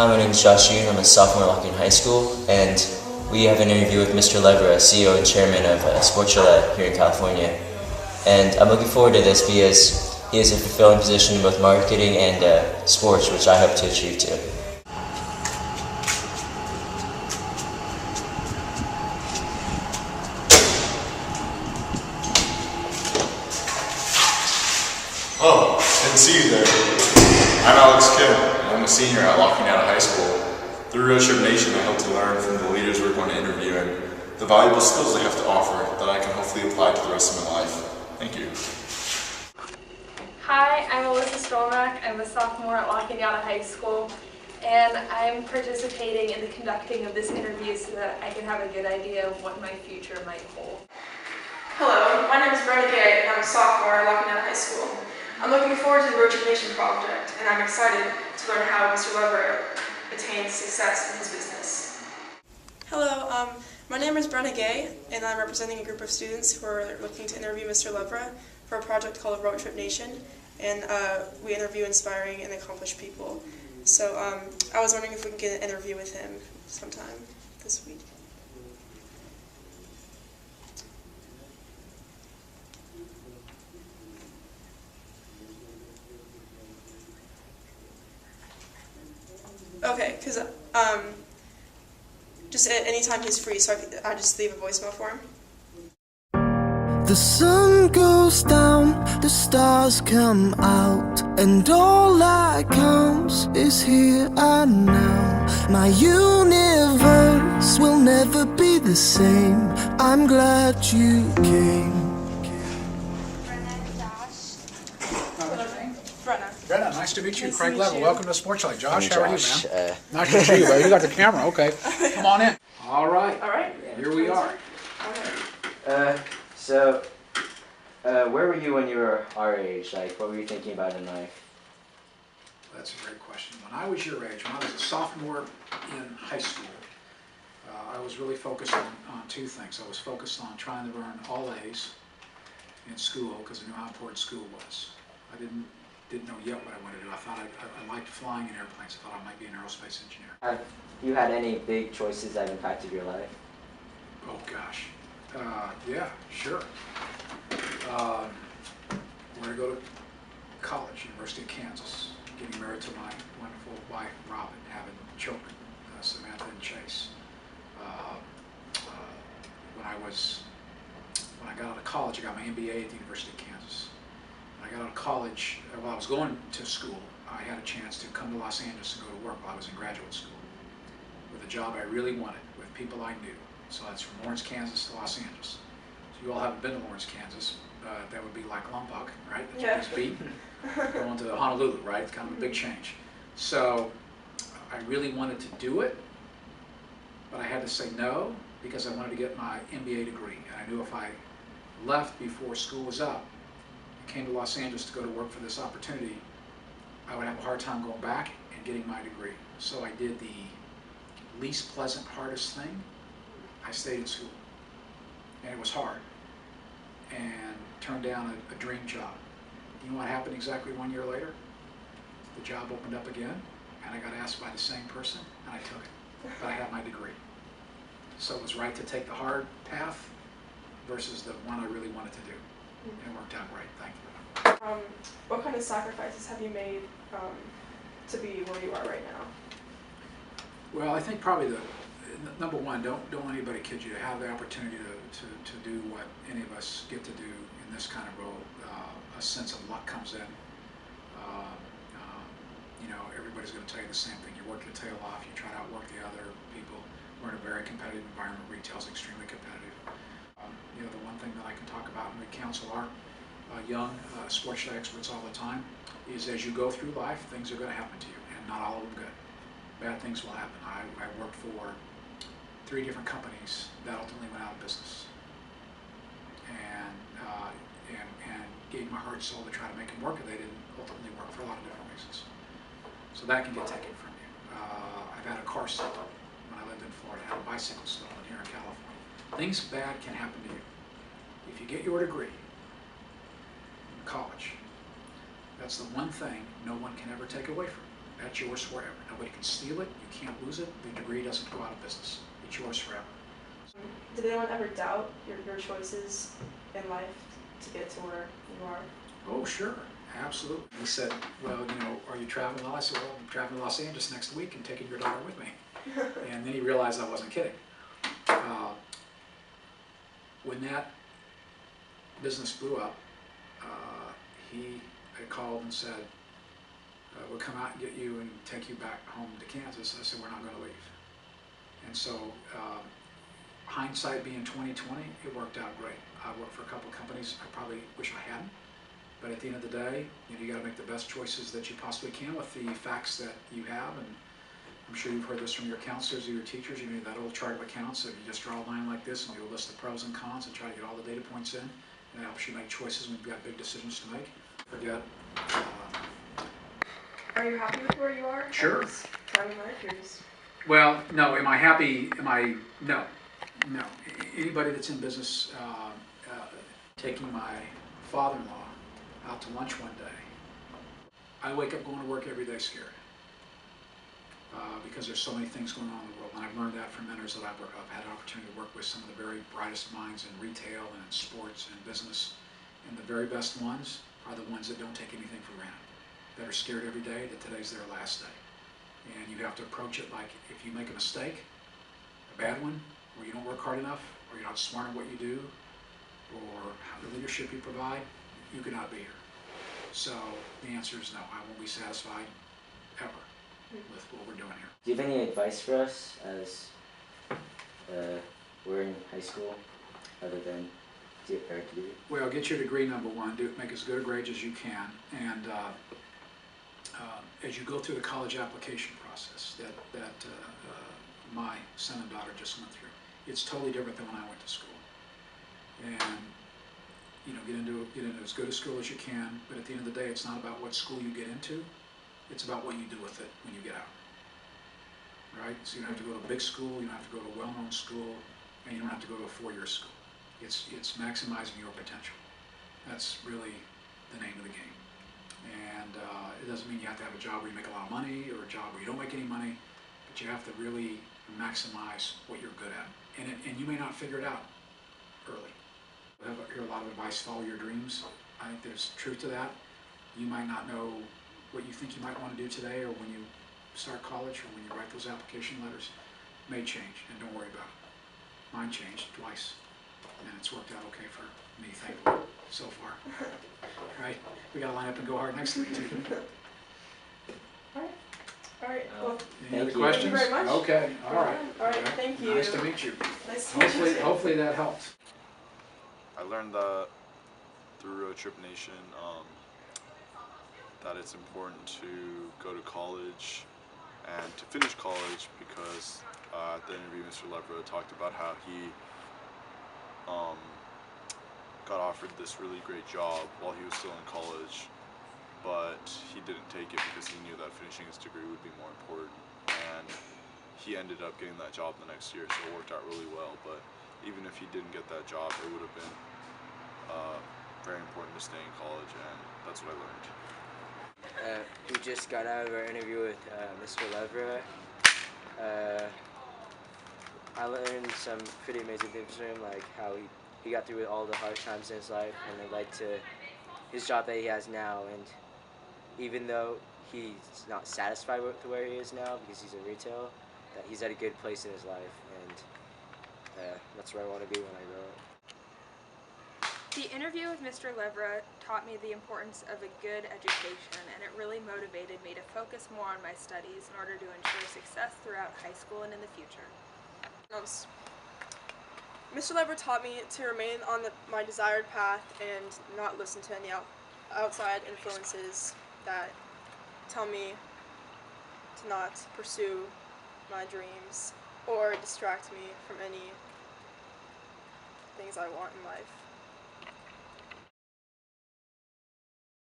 My name is Josh Yoon. I'm a sophomore at Lockton High School, and we have an interview with Mr. Levra, CEO and chairman of Sports Chalet here in California. And I'm looking forward to this because he has a fulfilling position in both marketing and sports, which I hope to achieve too. Oh, didn't see you there. I'm Alex Kim. I'm a senior at Lockton High School. Through RTF Nation, I hope to learn from the leaders we're going to interview and the valuable skills they have to offer that I can hopefully apply to the rest of my life. Thank you. Hi, I'm Alyssa. I'm a sophomore at Lockton High School, and I'm participating in the conducting of this interview so that I can have a good idea of what my future might hold. Hello, my name is Brenna, and I'm a sophomore at Lockton High School. I'm looking forward to the RTF Nation project, and I'm excited to learn how Mr. Levra attains success in his business. Hello, my name is Brenna, and I'm representing a group of students who are looking to interview Mr. Levra for a project called RTF Nation, and we interview inspiring and accomplished people. So I was wondering if we can get an interview with him sometime this week. Okay, because just at any time he's free, so I just leave a voicemail for him. The sun goes down, the stars come out, and all that counts is here and now. My universe will never be the same. I'm glad you came. Brenna, nice to meet you. Craig Level, welcome to Sports Chalet. Josh, how are you, man? Nice to meet you, buddy. You got the camera, okay. Come on in. All right. All right. Here we are. So, where were you when you were our age? Like, what were you thinking about in life? That's a great question. When I was your age, when I was a sophomore in high school, I was really focused on two things. I was focused on trying to earn all A's in school because I knew how important school was. I didn't know yet what I wanted to do. I thought I liked flying in airplanes. I thought I might be an aerospace engineer. Have you had any big choices that impacted your life? Oh gosh, yeah, sure. Where to go to college, University of Kansas, getting married to my wonderful wife, Robin, having children, Samantha and Chase. When I got out of college, I got my MBA at the University of Kansas. When I got out of college, while I was going to school, I had a chance to come to Los Angeles and go to work while I was in graduate school with a job I really wanted, with people I knew. So that's from Lawrence, Kansas to Los Angeles. So you all haven't been to Lawrence, Kansas. That would be like Lompoc, right? That you just beat. Going to Honolulu, right? It's kind of a big change. So I really wanted to do it, but I had to say no because I wanted to get my MBA degree. And I knew if I left before school was up, came to Los Angeles to go to work for this opportunity, I would have a hard time going back and getting my degree. So I did the least pleasant, hardest thing. I stayed in school. And it was hard. And turned down a dream job. You know what happened exactly 1 year later? The job opened up again, and I got asked by the same person, and I took it. But I had my degree. So it was right to take the hard path versus the one I really wanted to do. And it worked out great. Thank you. What kind of sacrifices have you made to be where you are right now? Well, I think probably number one, don't let anybody kid you. To have the opportunity to do what any of us get to do in this kind of role, a sense of luck comes in. You know, everybody's going to tell you the same thing. You work your tail off. You try to outwork the other people. We're in a very competitive environment. Retail is extremely competitive. You know, the one thing that I can talk about and we counsel our young sports experts all the time is as you go through life, things are going to happen to you, and not all of them good. Bad things will happen. I worked for 3 different companies that ultimately went out of business, and gave my heart and soul to try to make them work, and they didn't ultimately work for a lot of different reasons. So that can get taken from you. I've had a car stolen when I lived in Florida. I had a bicycle stolen here in California. Things bad can happen to you. If you get your degree in college, that's the one thing no one can ever take away from you. That's yours forever. Nobody can steal it. You can't lose it. The degree doesn't go out of business. It's yours forever. Did anyone ever doubt your choices in life to get to where you are? Oh, sure. Absolutely. He said, well, are you traveling? Well, I said, well, I'm traveling to Los Angeles next week and taking your daughter with me. And then he realized I wasn't kidding. When that business blew up, he called and said, we'll come out and get you and take you back home to Kansas. I said, we're not going to leave. And so, hindsight being 20/20, it worked out great. I worked for a couple of companies I probably wish I hadn't. But at the end of the day, you got to make the best choices that you possibly can with the facts that you have. And I'm sure you've heard this from your counselors or your teachers. That old chart of accounts. If you just draw a line like this and you list the pros and cons and try to get all the data points in, and it helps you make choices when you've got big decisions to make. Forget. Are you happy with where you are? Sure. Trying life, you're just... Well, no. Am I happy? No. No. Anybody that's in business, taking my father-in-law out to lunch one day, I wake up going to work every day scared because there's so many things going on in the world, and I've learned that from mentors that I've had an opportunity to work with some of the very brightest minds in retail and in sports and business, and the very best ones are the ones that don't take anything for granted, that are scared every day that today's their last day. And you have to approach it like if you make a mistake, a bad one, or you don't work hard enough, or you're not smart in what you do, or the leadership you provide, you cannot be here. So the answer is no. I won't be satisfied ever with what we're doing here. Do you have any advice for us as we're in high school, other than to get our degree? Well, get your degree, number one. Make as good a grade as you can. And as you go through the college application process that my son and daughter just went through, it's totally different than when I went to school. And get into as good a school as you can, but at the end of the day, it's not about what school you get into, it's about what you do with it when you get out. Right? So you don't have to go to a big school, you don't have to go to a well-known school, and you don't have to go to a four-year school. It's maximizing your potential. That's really the name of the game. And it doesn't mean you have to have a job where you make a lot of money or a job where you don't make any money, but you have to really maximize what you're good at. And you may not figure it out early. I hear a lot of advice, follow your dreams. I think there's truth to that. You might not know what you think you might want to do today, or when you start college, or when you write those application letters. It may change, and don't worry about it. Mine changed twice, and it's worked out okay for me, thankfully, so far. Right? We got to line up and go hard next week, too. All right. Well, Any other questions? Thank you very much. Okay. All right. All right. Thank you. Nice to meet you. Nice to meet you too. Hopefully that helped. I learned that through Road Trip Nation that it's important to go to college and to finish college, because at the interview Mr. Levra talked about how he got offered this really great job while he was still in college, but he didn't take it because he knew that finishing his degree would be more important, and he ended up getting that job the next year, so it worked out really well. But even if he didn't get that job, it would have been very important to stay in college, and that's what I learned. We just got out of our interview with Mr. Levra. I learned some pretty amazing things from him, like how he got through with all the hard times in his life, and it led to his job that he has now. And even though he's not satisfied with where he is now because he's in retail, that he's at a good place in his life, and that's where I want to be when I grow up. The interview with Mr. Levra taught me the importance of a good education, and it really motivated me to focus more on my studies in order to ensure success throughout high school and in the future. Mr. Levra taught me to remain on my desired path and not listen to any outside influences that tell me to not pursue my dreams or distract me from any things I want in life.